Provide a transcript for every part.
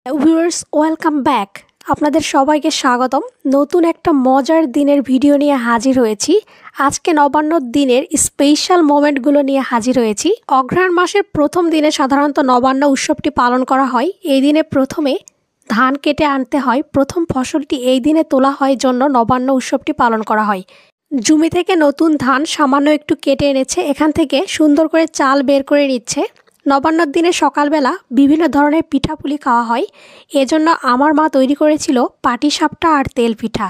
Viewers welcome back. আপনাদের সবাইকে স্বাগতম। নতুন একটা মজার দিনের ভিডিও নিয়ে হাজির হয়েছি। আজকে নবান্নর দিনের স্পেশাল মোমেন্টগুলো নিয়ে হাজির হয়েছি। অঘ্রাণ মাসের প্রথম দিনে সাধারণত নবান্ন উৎসবটি পালন করা হয়। এই দিনে প্রথমে ধান কেটে আনতে হয়। প্রথম ফসলটি এই দিনে তোলা হয় জন্য নবান্ন উৎসবটি পালন করা হয়। জমি থেকে নতুন ধান সামান্য একটু কেটে এনেছে, এখান থেকে সুন্দর করে চাল বের করে নিচ্ছে। নবান্নর দিনে সকালবেলা বিভিন্ন ধরনের পিঠাপুলি খাওয়া হয়। এজন্য আমার মা তৈরি করেছিল পাটিসাপটা আর তেলপিঠা।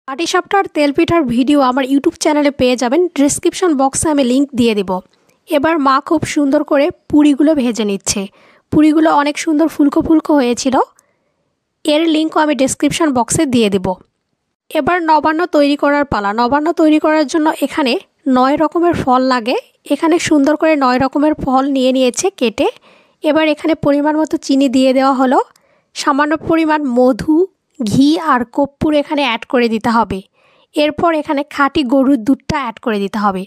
পাটিসাপটা আর তেলপিঠার ভিডিও আমার ইউটিউব চ্যানেলে পেয়ে যাবেন, ডেসক্রিপশন বক্সে আমি লিংক দিয়ে দেব। এবার মা খুব সুন্দর করে পুরিগুলো ভেজে নিচ্ছে। পুরিগুলো অনেক সুন্দর ফুলকো ফুলকো হয়েছিল। এর লিঙ্কও আমি ডেসক্রিপশন বক্সে দিয়ে দেব। এবার নবান্ন তৈরি করার পালা। নবান্ন তৈরি করার জন্য এখানে 9 রকমের ফল লাগে। এখানে সুন্দর করে 9 রকমের ফল নিয়ে নিয়েছে কেটে। এবার এখানে পরিমাণ মতো চিনি দিয়ে দেওয়া হলো। সামান্য পরিমাণ মধু, ঘি আর কর্পূর এখানে অ্যাড করে দিতে হবে। এরপর এখানে খাঁটি গরুর দুধটা অ্যাড করে দিতে হবে।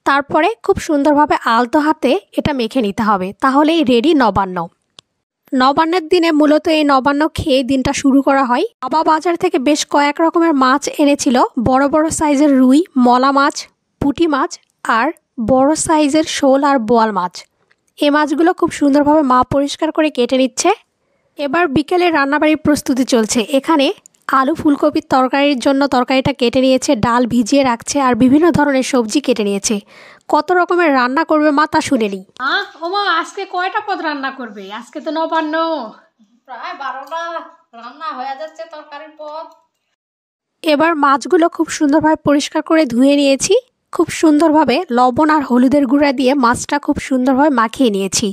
তারপরে খুব সুন্দরভাবে আলতো হাতে এটা মেখে নিতে হবে, তাহলেই রেডি নবান্ন। নবান্নের দিনে মূলত এই নবান্ন খেয়ে দিনটা শুরু করা হয়। বাবা বাজার থেকে বেশ কয়েক রকমের মাছ এনেছিল। বড় বড় সাইজের রুই, মলা মাছ, পুঁটি মাছ আর বড় সাইজের শোল আর বোয়াল মাছ। এই মাছগুলো খুব সুন্দরভাবে মা পরিষ্কার করে কেটে নিচ্ছে। এবার বিকেলে রান্নাবাড়ির প্রস্তুতি চলছে। এখানে আলু ফুলকপির তরকারির জন্য তরকারিটা কেটে নিয়েছে, ডাল ভিজিয়ে রাখছে আর বিভিন্ন ধরনের সবজি কেটে নিয়েছে। কত রকমের রান্না করবে মা তা শুনে নিই। ওমা, আজকে কয়টা পদ রান্না করবে? আজকে তো নবান্ন। প্রায় 12টা রান্না হয়ে যাচ্ছে তরকারির পদ। এবার মাছগুলো খুব সুন্দরভাবে পরিষ্কার করে ধুয়ে নিয়েছি। খুব সুন্দরভাবে লবণ আর হলুদের গুঁড়া দিয়ে মাছটা খুব সুন্দরভাবে মাখিয়ে নিয়েছি।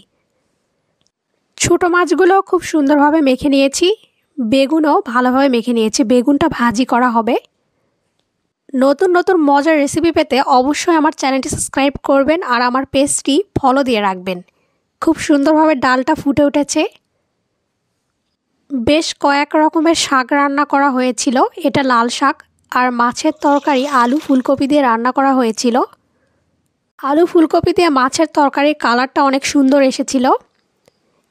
ছোট মাছগুলো খুব সুন্দরভাবে মেখে নিয়েছি। বেগুনও ভালোভাবে মেখে নিয়েছি। বেগুনটা ভাজি করা হবে। নতুন নতুন মজার রেসিপি পেতে অবশ্যই আমার চ্যানেলটি সাবস্ক্রাইব করবেন আর আমার পেজটি ফলো দিয়ে রাখবেন। খুব সুন্দরভাবে ডালটা ফুটে উঠেছে। বেশ কয়েক রকমের শাক রান্না করা হয়েছিল। এটা লাল শাক আর মাছের তরকারি আলু ফুলকপি দিয়ে রান্না করা হয়েছিল। আলু ফুলকপি দিয়ে মাছের তরকারির কালারটা অনেক সুন্দর এসেছিল।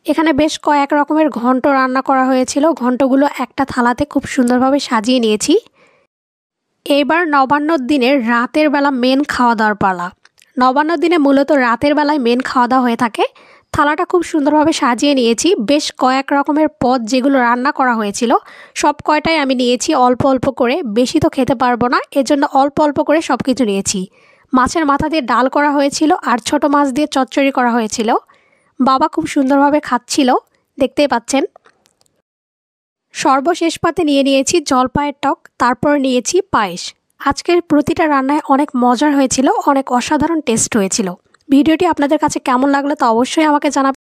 এখানে বেশ কয়েক রকমের ঘন্ট রান্না করা হয়েছিল। ঘন্টগুলো একটা থালাতে খুব সুন্দরভাবে সাজিয়ে নিয়েছি। এবার নবান্নর দিনের রাতের বেলা মেন খাওয়া দাওয়ার পালা। নবান্নর দিনে মূলত রাতের বেলায় মেন খাওয়া দাওয়া হয়ে থাকে। থালাটা খুব সুন্দরভাবে সাজিয়ে নিয়েছি। বেশ কয়েক রকমের পদ যেগুলো রান্না করা হয়েছিল সব কয়টাই আমি নিয়েছি অল্প অল্প করে, বেশি তো খেতে পারবো না, এজন্য অল্প অল্প করে সব কিছু নিয়েছি। মাছের মাথা দিয়ে ডাল করা হয়েছিল আর ছোট মাছ দিয়ে চচ্চড়ি করা হয়েছিল। বাবা খুব সুন্দরভাবে খাচ্ছিল, দেখতেই পাচ্ছেন। সর্বশেষ পাতে নিয়ে নিয়েছি জলপাইয়ের টক, তারপর নিয়েছি পায়েস। আজকের প্রতিটা রান্নায় অনেক মজার হয়েছিল, অনেক অসাধারণ টেস্ট হয়েছিল। ভিডিওটি আপনাদের কাছে কেমন লাগলো তা অবশ্যই আমাকে জানাবেন।